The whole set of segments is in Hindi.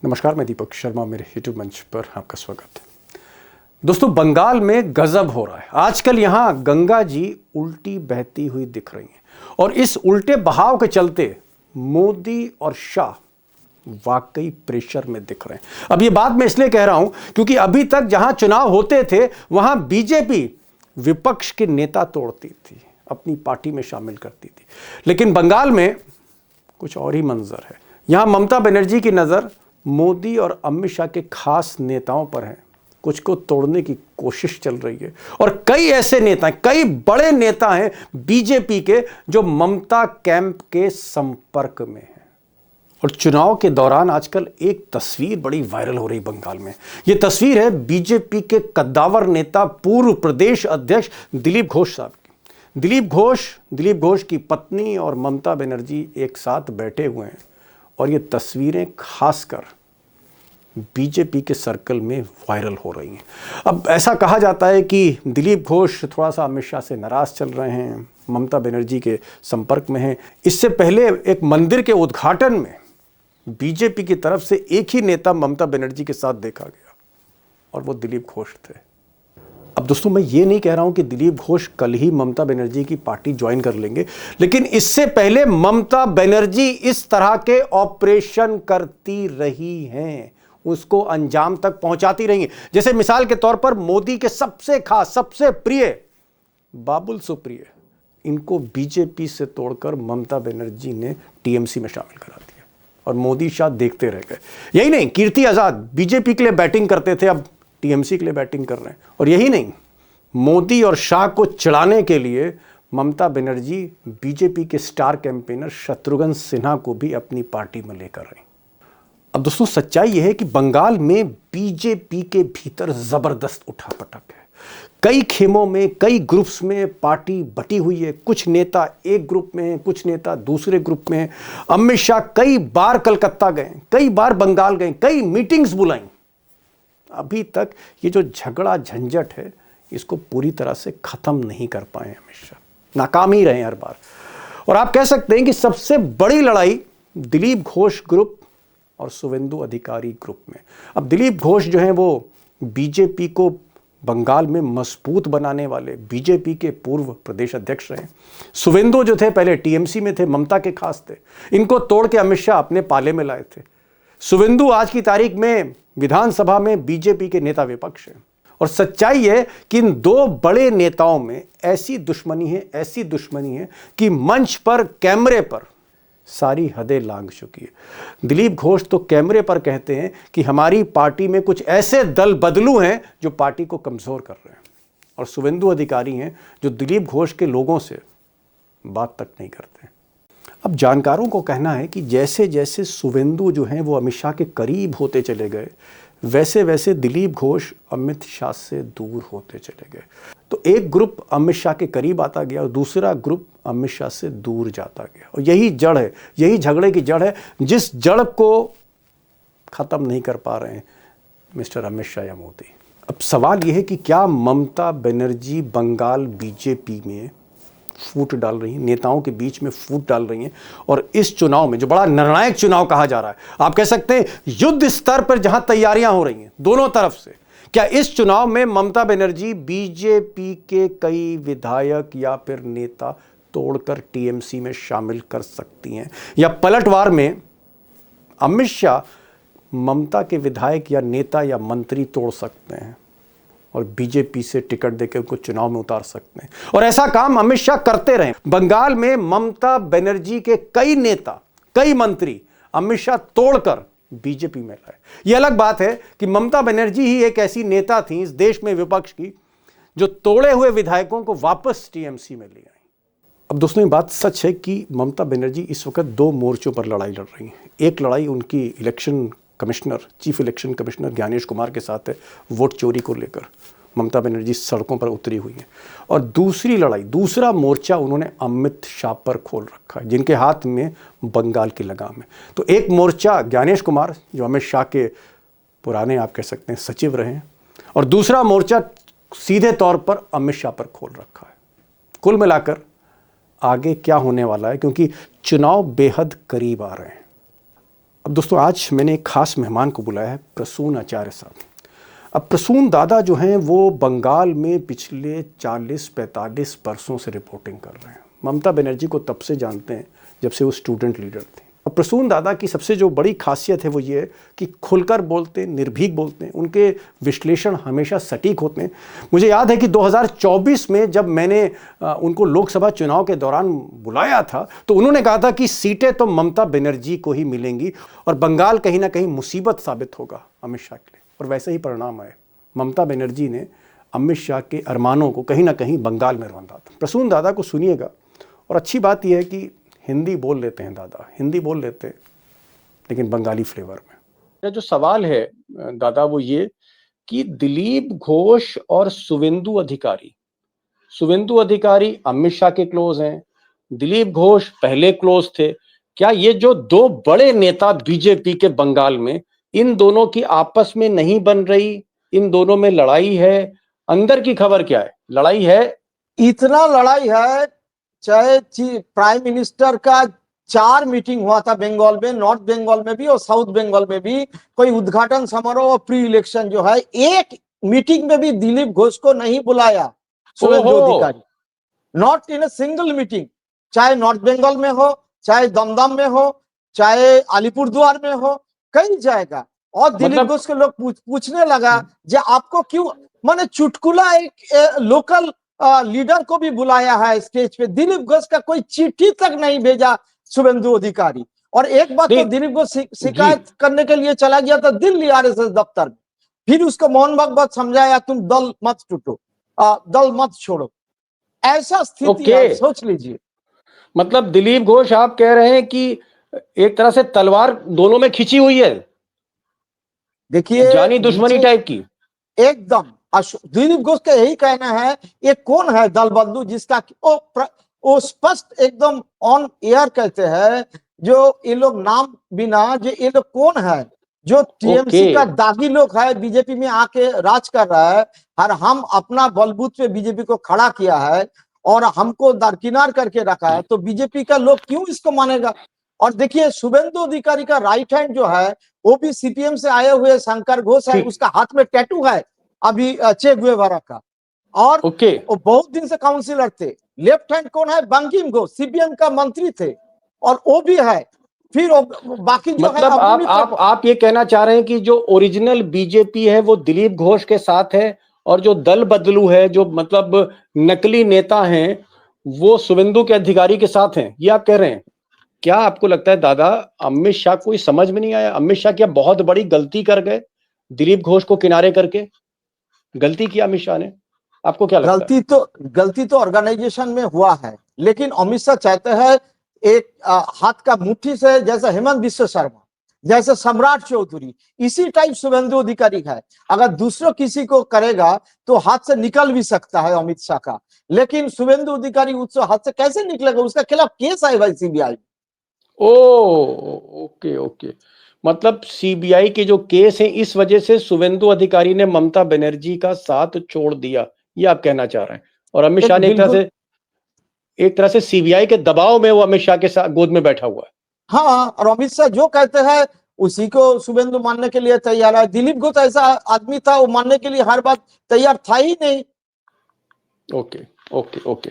नमस्कार, मैं दीपक शर्मा, मेरे यूट्यूब मंच पर आपका स्वागत है। दोस्तों, बंगाल में गजब हो रहा है। आजकल यहाँ गंगा जी उल्टी बहती हुई दिख रही हैं और इस उल्टे बहाव के चलते मोदी और शाह वाकई प्रेशर में दिख रहे हैं। अब ये बात मैं इसलिए कह रहा हूं क्योंकि अभी तक जहां चुनाव होते थे वहां बीजेपी विपक्ष के नेता तोड़ती थी, अपनी पार्टी में शामिल करती थी, लेकिन बंगाल में कुछ और ही मंजर है। यहां ममता बनर्जी की नजर मोदी और अमित शाह के खास नेताओं पर है। कुछ को तोड़ने की कोशिश चल रही है और कई ऐसे नेता हैं, कई बड़े नेता हैं बीजेपी के जो ममता कैंप के संपर्क में हैं। और चुनाव के दौरान आजकल एक तस्वीर बड़ी वायरल हो रही बंगाल में। यह तस्वीर है बीजेपी के कद्दावर नेता, पूर्व प्रदेश अध्यक्ष दिलीप घोष साहब की। दिलीप घोष की पत्नी और ममता बनर्जी एक साथ बैठे हुए हैं और ये तस्वीरें खासकर बीजेपी के सर्कल में वायरल हो रही हैं। अब ऐसा कहा जाता है कि दिलीप घोष थोड़ा सा अमित शाह से नाराज चल रहे हैं, ममता बनर्जी के संपर्क में हैं। इससे पहले एक मंदिर के उद्घाटन में बीजेपी की तरफ से एक ही नेता ममता बनर्जी के साथ देखा गया और वो दिलीप घोष थे। अब दोस्तों, मैं ये नहीं कह रहा हूं कि दिलीप घोष कल ही ममता बनर्जी की पार्टी ज्वाइन कर लेंगे, लेकिन इससे पहले ममता बनर्जी इस तरह के ऑपरेशन करती रही हैं, उसको अंजाम तक पहुंचाती रही हैं। जैसे मिसाल के तौर पर मोदी के सबसे खास, सबसे प्रिय बाबुल सुप्रिय, इनको बीजेपी से तोड़कर ममता बनर्जी ने टीएमसी में शामिल करा दिया और मोदी शाह देखते रह गए। यही नहीं, कीर्ति आजाद बीजेपी के लिए बैटिंग करते थे, अब टीएमसी के लिए बैटिंग कर रहे हैं। और यही नहीं, मोदी और शाह को चिढ़ाने के लिए ममता बनर्जी बीजेपी के स्टार कैंपेनर शत्रुघ्न सिन्हा को भी अपनी पार्टी में लेकर रही। अब दोस्तों, सच्चाई यह है कि बंगाल में बीजेपी के भीतर जबरदस्त उठापटक है। कई खेमों में, कई ग्रुप्स में पार्टी बटी हुई है। कुछ नेता एक ग्रुप में हैं, कुछ नेता दूसरे ग्रुप में हैं। अमित शाह कई बार कलकत्ता गए, कई बार बंगाल गए, कई मीटिंग्स बुलाई। अभी तक ये जो झगड़ा झंझट है इसको पूरी तरह से खत्म नहीं कर पाए अमित शाह, नाकाम ही रहे हर बार। और आप कह सकते हैं कि सबसे बड़ी लड़ाई दिलीप घोष ग्रुप और शुवेंदु अधिकारी ग्रुप में। अब दिलीप घोष जो हैं वो बीजेपी को बंगाल में मजबूत बनाने वाले बीजेपी के पूर्व प्रदेश अध्यक्ष रहे। शुवेंदु जो थे पहले टीएमसी में थे, ममता के खास थे। इनको तोड़ के अमित शाह अपने पाले में लाए थे। शुवेंदु आज की तारीख में विधानसभा में बीजेपी के नेता विपक्ष हैं। और सच्चाई है कि इन दो बड़े नेताओं में ऐसी दुश्मनी है कि मंच पर, कैमरे पर सारी हदें लांघ चुकी है। दिलीप घोष तो कैमरे पर कहते हैं कि हमारी पार्टी में कुछ ऐसे दल बदलू हैं जो पार्टी को कमजोर कर रहे हैं, और शुवेंदु अधिकारी हैं जो दिलीप घोष के लोगों से बात तक नहीं करते। अब जानकारों को कहना है कि जैसे जैसे शुवेंदु जो हैं वो अमित शाह के करीब होते चले गए, वैसे वैसे दिलीप घोष अमित शाह से दूर होते चले गए। तो एक ग्रुप अमित शाह के करीब आता गया और दूसरा ग्रुप अमित शाह से दूर जाता गया। और यही जड़ है, यही झगड़े की जड़ है, जिस जड़ को खत्म नहीं कर पा रहे हैं मिस्टर अमित शाह या मोदी। अब सवाल यह है कि क्या ममता बनर्जी बंगाल बीजेपी में फूट डाल रही हैं, नेताओं के बीच में फूट डाल रही हैं, और इस चुनाव में जो बड़ा निर्णायक चुनाव कहा जा रहा है, आप कह सकते हैं युद्ध स्तर पर जहां तैयारियां हो रही हैं दोनों तरफ से, क्या इस चुनाव में ममता बनर्जी बीजेपी के कई विधायक या फिर नेता तोड़कर टीएमसी में शामिल कर सकती हैं, या पलटवार में अमित शाह ममता के विधायक या नेता या मंत्री तोड़ सकते हैं और बीजेपी से टिकट देकर उनको चुनाव में उतार सकते हैं। और ऐसा काम अमित शाह करते रहे। बंगाल में ममता बनर्जी के कई नेता, कई मंत्री अमित शाह तोड़कर बीजेपी में लाए। यह अलग बात है कि ममता बनर्जी ही एक ऐसी नेता थी इस देश में विपक्ष की जो तोड़े हुए विधायकों को वापस टीएमसी में ले आई। अब दोस्तों, ये बात सच है कि ममता बनर्जी इस वक्त दो मोर्चों पर लड़ाई लड़ रही हैं। एक लड़ाई उनकी election commissioner, chief election commissioner Gyanesh Kumar के साथ है, वोट चोरी को लेकर ममता बनर्जी सड़कों पर उतरी हुई है। और दूसरी लड़ाई, दूसरा मोर्चा उन्होंने अमित शाह पर खोल रखा है, जिनके हाथ में बंगाल की लगाम है। तो एक मोर्चा ज्ञानेश कुमार, जो अमित शाह के पुराने आप कह सकते हैं सचिव रहे हैं, और दूसरा मोर्चा सीधे तौर पर अमित शाह पर खोल रखा है। कुल मिलाकर आगे क्या होने वाला है, क्योंकि चुनाव बेहद करीब आ रहे हैं, अब दोस्तों आज मैंने एक खास मेहमान को बुलाया है, प्रसून आचार्य साहब। अब प्रसून दादा जो हैं वो बंगाल में पिछले 40-45 बरसों से रिपोर्टिंग कर रहे हैं। ममता बनर्जी को तब से जानते हैं जब से वो स्टूडेंट लीडर थे। अब प्रसून दादा की सबसे जो बड़ी खासियत है वो ये है कि खुलकर बोलते हैं, निर्भीक बोलते हैं, उनके विश्लेषण हमेशा सटीक होते हैं। मुझे याद है कि 2024 में जब मैंने उनको लोकसभा चुनाव के दौरान बुलाया था तो उन्होंने कहा था कि सीटें तो ममता बनर्जी को ही मिलेंगी और बंगाल कहीं ना कहीं मुसीबत साबित होगा अमित शाह के लिए, और वैसे ही परिणाम आए। ममता बनर्जी ने अमित शाह के अरमानों को कहीं ना कहीं बंगाल में रौंदा था। प्रसून दादा को सुनिएगा, और अच्छी बात यह है कि हिंदी बोल लेते हैं दादा, हिंदी बोल लेते हैं लेकिन बंगाली फ्लेवर में। मेरा जो सवाल है दादा वो ये कि दिलीप घोष और शुवेंदु अधिकारी अमित शाह के क्लोज हैं, दिलीप घोष पहले क्लोज थे। क्या ये जो दो बड़े नेता बीजेपी के बंगाल में, इन दोनों की आपस में नहीं बन रही, इन दोनों में लड़ाई है? अंदर की खबर क्या है? लड़ाई है, इतना लड़ाई है। चाहे प्राइम मिनिस्टर का 4 मीटिंग हुआ था बंगाल में, नॉर्थ बंगाल में भी और साउथ बंगाल में भी, कोई उद्घाटन समारोह और प्री इलेक्शन जो है, एक मीटिंग में भी दिलीप घोष को नहीं बुलाया शुवेंदु अधिकारी। Not in a single meeting, चाहे नॉर्थ बंगाल में हो, चाहे दमदम में हो, चाहे अलीपुरद्वार में हो, कहीं जाएगा। और दिलीप घोष के लोग पूछने लगा जे आपको क्यों, माने चुटकुला एक लोकल लीडर को भी बुलाया है स्टेज पे, दिलीप घोष का कोई चिट्ठी तक नहीं भेजा शुवेंदु अधिकारी। और एक बात तो दिलीप घोष शिकायत करने के लिए चला गया था दिल्ली आरएसएस दफ्तर में, फिर उसको मोहन भागवत समझाया तुम दल मत टूटो, दल मत छोड़ो। ऐसा स्थिति है, सोच लीजिए। मतलब दिलीप घोष आप कह रहे हैं कि एक तरह से तलवार दोनों में खिंची हुई है, देखिए जानी दुश्मनी टाइप की एकदम। दिलीप घोष का यही कहना है, ये कौन है दल बदलू जिसका वो स्पष्ट एकदम ऑन एयर कहते हैं, जो ये लोग नाम बिना, जो ये लोग कौन है, जो टीएमसी का दागी लोग है, बीजेपी में आके राज कर रहा है, और हम अपना बलबूत पे बीजेपी को खड़ा किया है और हमको दरकिनार करके रखा है, तो बीजेपी का लोग क्यों इसको मानेगा। और देखिए शुवेंदु अधिकारी का राइट हैंड जो है वो भी सीपीएम से आए हुए शंकर घोष है, उसका हाथ में टैटू है अभी चे गुएवारा का, और वो बहुत दिन से काउंसिलर थे। लेफ्ट हैंड कौन है, बंकिम घोष सीपीएम का मंत्री थे, और वो भी है। फिर बाकी जो मतलब है, आप ये कहना चाह रहे हैं कि जो ओरिजिनल बीजेपी है वो दिलीप घोष के साथ है, और जो दल बदलू है, जो मतलब नकली नेता हैं, वो शुवेंदु के अधिकारी के साथ हैं, ये आप कह रहे हैं? क्या आपको लगता है दादा अमित शाह को समझ में नहीं आया? अमित शाह क्या बहुत बड़ी गलती कर गए दिलीप घोष को किनारे करके? गलती किया अमित शाह ने? आपको क्या लगता है? गलती तो ऑर्गेनाइजेशन में हुआ है, लेकिन अमित शाह चाहते हैं एक हाथ का मुट्ठी से, जैसे हेमंत बिश्व शर्मा, जैसे सम्राट चौधरी, इसी टाइप शुवेंदु अधिकारी है। अगर दूसरों किसी को करेगा तो हाथ से निकल भी सकता है अमित शाह का, लेकिन शुवेंदु अधिकारी उस हाथ से कैसे निकलेगा? उसका खिलाफ केस है भाई सीबीआई। ओके ओके, मतलब सीबीआई के जो केस हैं इस वजह से शुवेंदु अधिकारी ने ममता बनर्जी का साथ छोड़ दिया, ये आप कहना चाह रहे हैं? और अमित शाह ने एक तरह से सीबीआई के दबाव में वो अमित शाह के साथ गोद में बैठा हुआ है। हाँ, और अमित शाह जो कहते हैं उसी को शुवेंदु मानने के लिए तैयार है। दिलीप घोष ऐसा आदमी था, वो मानने के लिए हर बात तैयार था ही नहीं। ओके ओके ओके,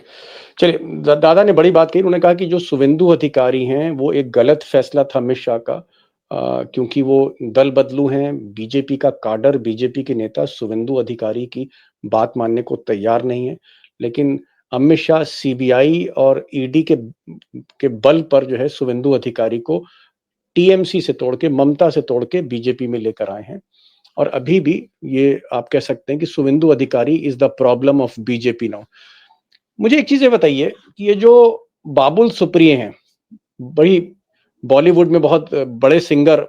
चलिए दादा ने बड़ी बात कही। उन्होंने कहा कि जो शुवेंदु अधिकारी हैं वो एक गलत फैसला था अमित शाह का, क्योंकि वो दल बदलू हैं, बीजेपी का काडर, बीजेपी के नेता शुवेंदु अधिकारी की बात मानने को तैयार नहीं है। लेकिन अमित शाह सीबीआई और ईडी के बल पर जो है शुवेंदु अधिकारी को टीएमसी से तोड़ के, ममता से तोड़ के बीजेपी में लेकर आए हैं। और अभी भी ये आप कह सकते हैं कि शुवेंदु अधिकारी is the problem of BJP now. मुझे एक चीज ये बताइए कि ये जो बाबुल सुप्रिय हैं, बड़ी बॉलीवुड में बहुत बड़े सिंगर,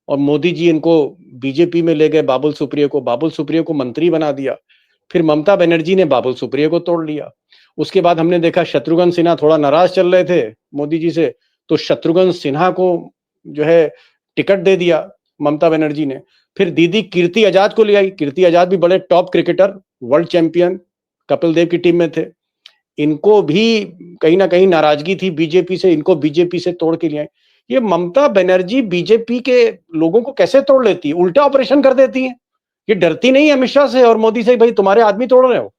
और मोदी जी इनको बीजेपी में ले गए, बाबुल सुप्रिय को मंत्री बना दिया। फिर ममता बनर्जी ने बाबुल सुप्रिय को तोड़ लिया। उसके बाद हमने देखा शत्रुघ्न सिन्हा थोड़ा नाराज चल रहे थे मोदी जी से, तो शत्रुघ्न सिन्हा को जो है टिकट दे दिया ममता बनर्जी ने। फिर दीदी कीर्ति आजाद को ले आई। कीर्ति आजाद भी बड़े top cricketer, world champion, Kapil Dev की टीम में थे। इनको भी कहीं ना कहीं नाराजगी थी बीजेपी से, इनको बीजेपी से तोड़ के लिए आए। ये ममता बनर्जी बीजेपी के लोगों को कैसे तोड़ लेती है, उल्टा ऑपरेशन कर देती है। ये डरती नहीं है अमित शाह से और मोदी से, भाई तुम्हारे आदमी तोड़ रहे हो,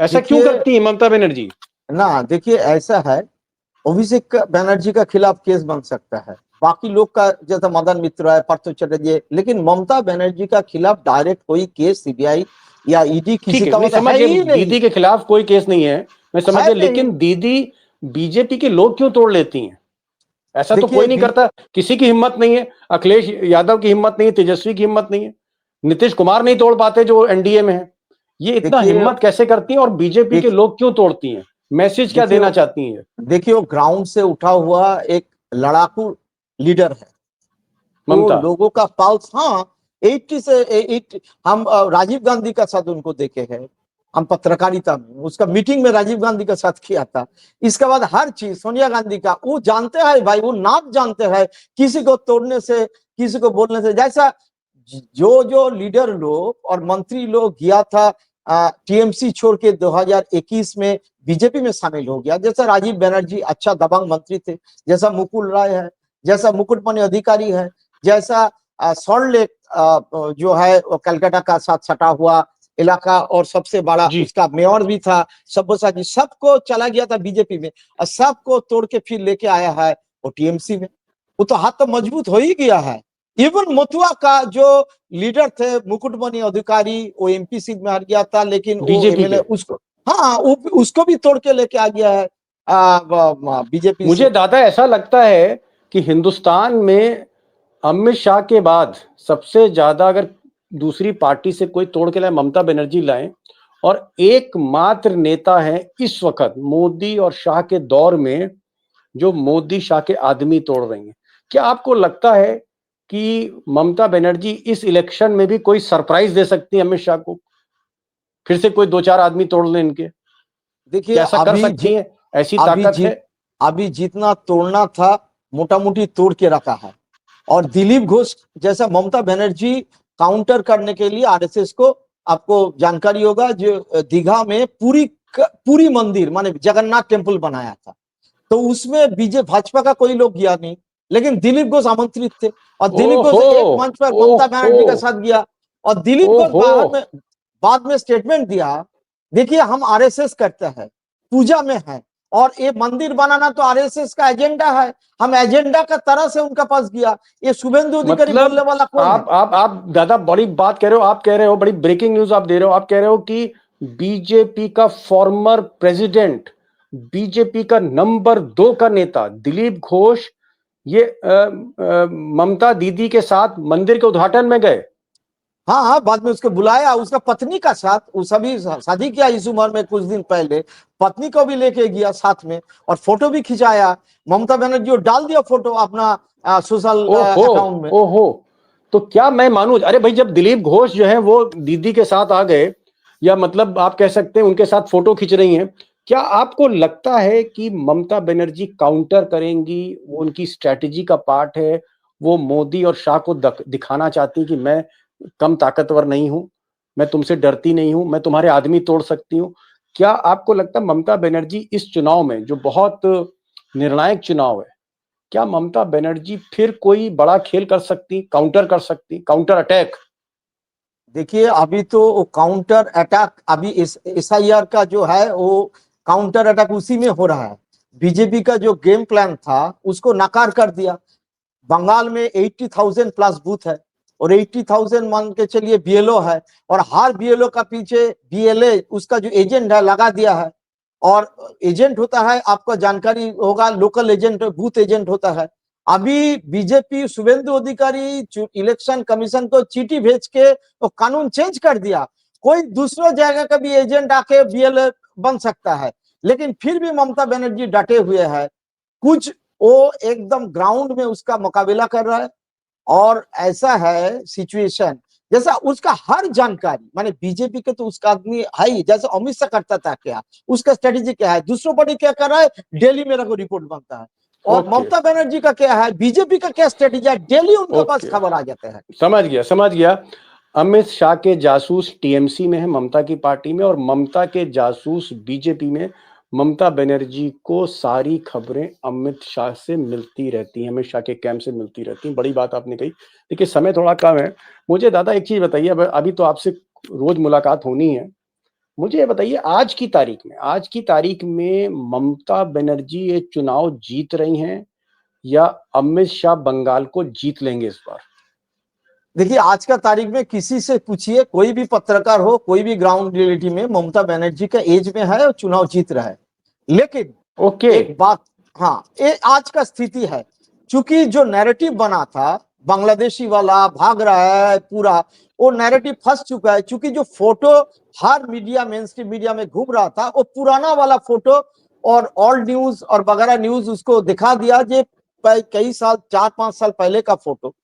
ऐसा क्यों देखिए करती है ममता बनर्जी? ना, देखिए ऐसा है, अभिषेक बनर्जी का खिलाफ केस बन सकता है, बाकी लोग का जैसा मदन मित्र है, पार्थ चटर्जी, लेकिन ममता बनर्जी का खिलाफ डायरेक्ट कोई केस सीबीआई या ईडी ठीक किसी है, का नहीं मतलब समझ है गए, ही नहीं, दीदी के खिलाफ कोई केस नहीं है, मैं समझ है गया, नहीं। लेकिन दीदी बीजेपी के लोग क्यों तोड़ लेती हैं? ऐसा तो देखिए कोई नहीं करता, किसी की हिम्मत नहीं है, अखिलेश यादव की हिम्मत नहीं है, तेजस्वी की हिम्मत नहीं है, नीतीश कुमार नहीं तोड़ पाते जो एनडीए में है। ये इतना देखिए हिम्मत कैसे करती हैं और बीजेपी के देख लोग क्यों तोड़ती हैं? मैसेज क्या देखिए देना चाहती हैं? देखिए वो ग्राउंड से उठा हुआ एक लड़ाकू लीडर है, वो ममता, लोगों का पल्स, हाँ, 80 से 80, हम राजीव गांधी का साथ उनको देखे हैं, हम पत्रकारिता में उसका मीटिंग में राजीव गांधी का साथ किया था। इसके बाद हर चीज सोनिया गांधी का वो जानते हैं भाई, वो नाप जानते हैं, किसी को तोड़ने से, किसी को बोलने से। जैसा जो जो लीडर लोग और मंत्री लोग गया था टीएमसी छोड़ के 2021 में बीजेपी में शामिल हो गया, जैसा राजीव बनर्जी अच्छा दबंग मंत्री थे, जैसा मुकुल राय है, जैसा मुकुटमणि अधिकारी है, जैसा सॉल्ट लेक जो है कलकत्ता का साथ सटा हुआ इलाका और सबसे बड़ा जी उसका मेयर भी था सब्यसाची, सबको चला गया था बीजेपी में और सबको तोड़ के फिर लेके आया है वो टीएमसी में। वो तो हाथ तो मजबूत हो ही गया है। इवन मथुआ का जो लीडर थे मुकुटमणि अधिकारी, वो एमपी सीट में हार गया था, लेकिन वो बीजेपी एमएलए के, उसको, हाँ, उसको भी तोड़ के लेके आ गया है बीजेपी मुझे से। दादा ऐसा लगता है कि हिंदुस्तान में अमित शाह के बाद सबसे ज्यादा अगर दूसरी पार्टी से कोई तोड़ के लाए, ममता बनर्जी लाए, और एकमात्र नेता है इस वक्त मोदी और शाह के दौर में जो मोदी शाह के आदमी तोड़ रही हैं। क्या आपको लगता है कि ममता बनर्जी इस इलेक्शन में भी कोई सरप्राइज दे सकती है अमित शाह को, फिर से कोई दो चार आदमी तोड़ लें इनके? देखिए क्या ऐसा कर सकती हैं? ऐसी अभी ताकत है? जीत अभी जितना तोड़ना था मोटा मोटी तोड़ के रखा है। और दिलीप घोष जैसा ममता बनर्जी काउंटर करने के लिए आरएसएस को, आपको जानकारी होगा, जो दीघा में पूरी मंदिर माने जगन्नाथ टेम्पल बनाया था, तो उसमें भाजपा का कोई लोग गया नहीं, लेकिन दिलीप घोष आमंत्रित थे और दिलीप घोष ओहो, एक मंच पर ममता ओहो, बनर्जी के साथ गया और दिलीप घोष ओहो, बाद में स्टेटमेंट दिया, देखिए हम आरएसएस करते हैं, पूजा में है, और ये मंदिर बनाना तो आरएसएस का एजेंडा है, हम एजेंडा का तरह से उनका पास गया। ये शुभेंदु अधिकारी मतलब बोलने वाला कौन है? आप दादा बड़ी बात कह रहे हो, आप कह रहे हो, बड़ी ब्रेकिंग न्यूज आप दे रहे हो, आप कह रहे हो कि बीजेपी का फॉर्मर प्रेसिडेंट, बीजेपी का नंबर 2 का नेता दिलीप घोष ये ममता दीदी के साथ मंदिर के उद्घाटन में गए? हाँ हाँ, बाद में उसको बुलाया, उसका पत्नी का साथ, वो सभी शादी किया इस उम्र में कुछ दिन पहले, पत्नी को भी लेके गया साथ में और फोटो भी खिंचाया। ममता बनर्जी डाल दिया फोटो अपना सोशल ओहो, अकाउंट में। ओहो, तो क्या मैं मानूं? अरे भाई, जब दिलीप घोष जो है वो दीदी के साथ आ गए, या मतलब आप कह सकते हैं उनके साथ फोटो खींच रही हैं, क्या आपको लगता है कि ममता बनर्जी काउंटर करेंगी? वो उनकी स्ट्रेटेजी का पार्ट है, वो मोदी और शाह को दिखाना चाहती कि मैं कम ताकतवर नहीं हूं, मैं तुमसे डरती नहीं हूं, मैं तुम्हारे आदमी तोड़ सकती हूं? क्या आपको लगता है ममता बनर्जी इस चुनाव में, जो बहुत निर्णायक चुनाव है, क्या ममता बनर्जी फिर कोई बड़ा खेल कर सकती, काउंटर कर सकती, काउंटर अटैक? देखिए अभी तो वो काउंटर अटैक, अभी एसआईआर का जो है वो काउंटर अटैक उसी में हो रहा है। बीजेपी का जो गेम प्लान था उसको नकार कर दिया। बंगाल में 80,000 प्लस बूथ है और 80,000 मान के चलिए बीएलओ है, और हर बीएलओ का पीछे बीएलए उसका जो एजेंट है लगा दिया है। और एजेंट होता है, आपको जानकारी होगा, लोकल एजेंट, बूथ एजेंट होता है। अभी बीजेपी शुभेंदु अधिकारी इलेक्शन कमीशन को चिट्ठी भेज के वो कानून चेंज कर दिया, कोई दूसरा जगह का भी एजेंट आके बीएलए बन सकता है, लेकिन फिर भी ममता बनर्जी डटे हुए है। कुछ वो एकदम ग्राउंड में उसका मुकाबला कर रहा है। और ऐसा है सिचुएशन, जैसा उसका हर जानकारी, माने बीजेपी के तो उसका आदमी है ही, जैसे अमित शाह करता था, क्या उसका स्ट्रेटेजी क्या है, दूसरों बड़ी क्या कर रहा है, डेली मेरा को रिपोर्ट बनता है। और ओके, ममता बनर्जी का क्या है, बीजेपी का क्या स्ट्रेटेजी है, डेली उनके पास ओके, खबर आ जाते हैं। समझ गया, समझ गया। अमित शाह के जासूस टीएमसी में है, ममता की पार्टी में, और ममता के जासूस बीजेपी में। ममता बनर्जी को सारी खबरें अमित शाह से मिलती रहती हैं, अमित शाह के कैंप से मिलती रहती हैं। बड़ी बात आपने कही। देखिए समय थोड़ा कम है, मुझे दादा एक चीज बताइए, अभी तो आपसे रोज मुलाकात होनी है, मुझे ये बताइए आज की तारीख में ममता बनर्जी ये चुनाव जीत रही हैं या अमित शाह बंगाल को जीत लेंगे इस बार? देखिए आज का तारीख में किसी से पूछिए, कोई भी पत्रकार हो, कोई भी ग्राउंड रियलिटी में, ममता बनर्जी का एज में है और चुनाव जीत रहा है। लेकिन ओके एक बात, हाँ, ये आज का स्थिति है, क्योंकि जो नैरेटिव बना था बांग्लादेशी वाला भाग रहा है पूरा, वो नैरेटिव फंस चुका है। क्योंकि जो फोटो हर मीडिया, मेन स्ट्रीम मीडिया में घूम रहा था, वो पुराना वाला फोटो और ऑल न्यूज और वगैरह न्यूज उसको दिखा दिया, ये कई साल, 4-5 साल पहले का फोटो।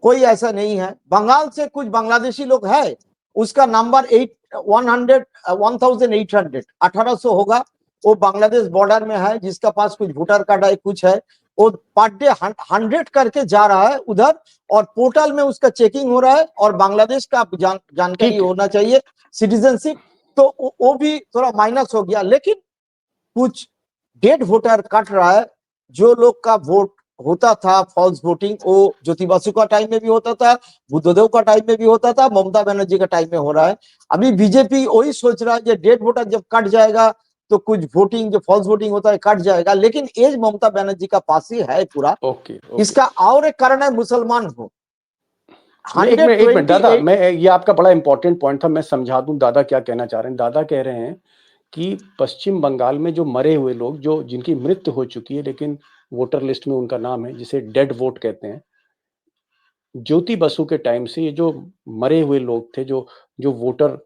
कोई ऐसा नहीं है। बंगाल से कुछ बांग्लादेशी लोग है, उसका नंबर 1800 होगा, वो बांग्लादेश बॉर्डर में है, जिसका पास कुछ वोटर कार्ड है, कुछ है, वो पर डे 100 करके जा रहा है उधर, और पोर्टल में उसका चेकिंग हो रहा है, और बांग्लादेश का जानकारी होना चाहिए, सिटीजनशिप, तो वो भी थोड़ा माइनस हो गया। लेकिन कुछ डेड वोटर कट रहा है, जो लोग का वोट होता था फॉल्स वोटिंग, वो ज्योति बासु का टाइम में भी होता था, बुद्धदेव का टाइम में भी होता था, ममता बनर्जी का टाइम में हो रहा है। अभी बीजेपी वही सोच रहा है कि डेड वोटर जब कट जाएगा तो कुछ वोटिंग, जो फॉल्स वोटिंग होता है, कट जाएगा। लेकिन एज ममता बनर्जी का पास ही है पूरा। इसका और एक कारण है मुसलमान वोट। एक मिनट दादा, मैं ये आपका बड़ा इंपॉर्टेंट पॉइंट था, मैं समझा दूं दादा क्या कहना चाह रहे हैं। दादा कह रहे हैं कि पश्चिम बंगाल में जो मरे हुए लोग, जो जिनकी मृत्यु हो चुकी है लेकिन वोटर लिस्ट में उनका नाम है, जिसे डेड वोट कहते हैं, ज्योति बसु के टाइम से ये जो मरे हुए लोग थे, जो जो वोटर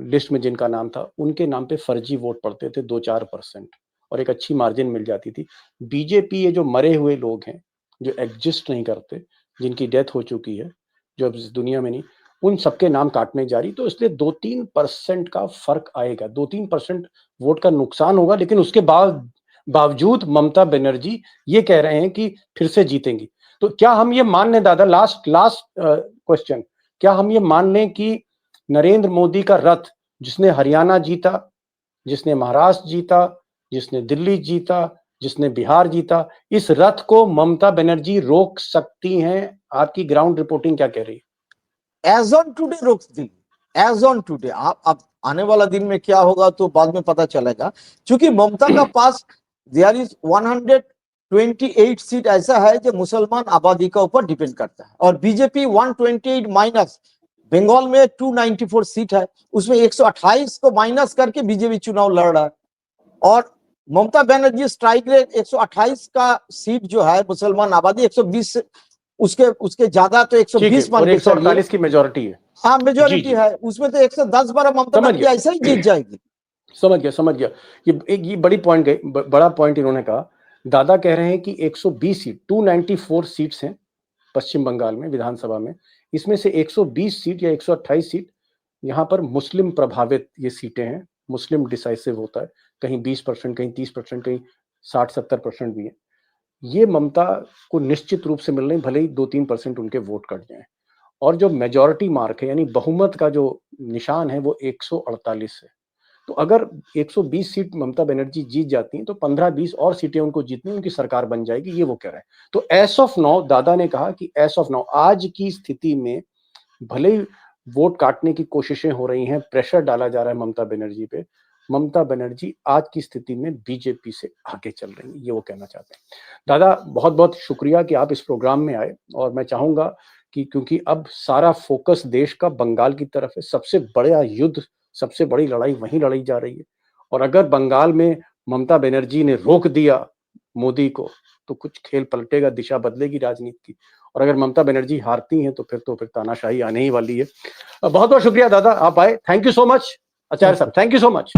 लिस्ट में जिनका नाम था, उनके नाम पे फर्जी वोट पड़ते थे 2-4% और एक अच्छी मार्जिन मिल जाती थी। बीजेपी ये जो मरे हुए लोग हैं, जो एग्जिस्ट नहीं करते, जिनकी डेथ हो चुकी है, जो अब इस दुनिया में नहीं, उन सबके नाम काटने जा रही, तो इसलिए 2-3% का फर्क आएगा, 2-3% वोट का नुकसान होगा। लेकिन उसके बावजूद ममता बनर्जी ये कह रहे हैं कि फिर से जीतेंगी। तो क्या हम ये मान लें दादा, लास्ट क्वेश्चन, क्या हम ये मान लें कि नरेंद्र मोदी का रथ, जिसने हरियाणा जीता, जिसने महाराष्ट्र जीता, जिसने दिल्ली जीता, जिसने बिहार जीता, इस रथ को ममता बनर्जी रोक सकती हैं? आपकी ग्राउंड रिपोर्टिंग क्या कह रही है? एज ऑन टुडे रोक दी, एज ऑन टुडे। अब आने वाला दिन में क्या होगा तो बाद में पता चलेगा। क्योंकि ममता का पास देयर इज 128 सीट ऐसा है जो मुसलमान आबादी का ऊपर डिपेंड करता है, और बीजेपी 128 माइनस, बंगाल में 294 सीट है, उसमें 128 को माइनस करके बीजेपी चुनाव लड़ रहा है। और ममता बनर्जी स्ट्राइक रेट 128 का सीट जो है, मुसलमान आबादी 120, उसके ज्यादा तो 120 मान के 148 की मेजोरिटी है। हाँ मेजोरिटी है, उसमें तो 110-12 ममता बनर्जी ऐसा ही जीत जाएगी। समझ गया। ये बड़ी पॉइंट, बड़ा पॉइंट इन्होंने कहा। दादा कह रहे हैं कि 120 सीट, 294 सीट्स हैं पश्चिम बंगाल में विधानसभा में, इसमें से 120 सीट या 128 सीट यहाँ पर मुस्लिम प्रभावित ये सीटें हैं, मुस्लिम डिसाइसिव होता है, कहीं 20%, कहीं 30%, कहीं 60-70% भी है। ये ममता को निश्चित रूप से मिल रही, भले ही 2-3% उनके वोट कट जाएं। और जो मेजॉरिटी मार्क है, यानी बहुमत का जो निशान है, वो 148 है। तो अगर 120 सीट ममता बनर्जी जीत जाती हैं तो 15-20 और सीटें उनको जीतनी, उनकी सरकार बन जाएगी, ये वो कह रहे हैं। तो एस ऑफ नाउ, दादा ने कहा कि एस ऑफ नाउ, आज की स्थिति में भले ही वोट काटने की कोशिशें हो रही हैं, प्रेशर डाला जा रहा है ममता बनर्जी पे, ममता बनर्जी आज की स्थिति में बीजेपी से आगे चल रही है, ये वो कहना चाहते हैं। दादा बहुत बहुत शुक्रिया कि आप इस प्रोग्राम में आए, और मैं चाहूंगा कि क्योंकि अब सारा फोकस देश का बंगाल की तरफ है, सबसे बड़ा युद्ध, सबसे बड़ी लड़ाई वहीं लड़ी जा रही है, और अगर बंगाल में ममता बनर्जी ने रोक दिया मोदी को तो कुछ खेल पलटेगा, दिशा बदलेगी राजनीति की। और अगर ममता बनर्जी हारती हैं तो फिर तानाशाही आने ही वाली है। बहुत बहुत शुक्रिया दादा, आप आए। थैंक यू सो मच आचार्य साहब, थैंक यू सो मच।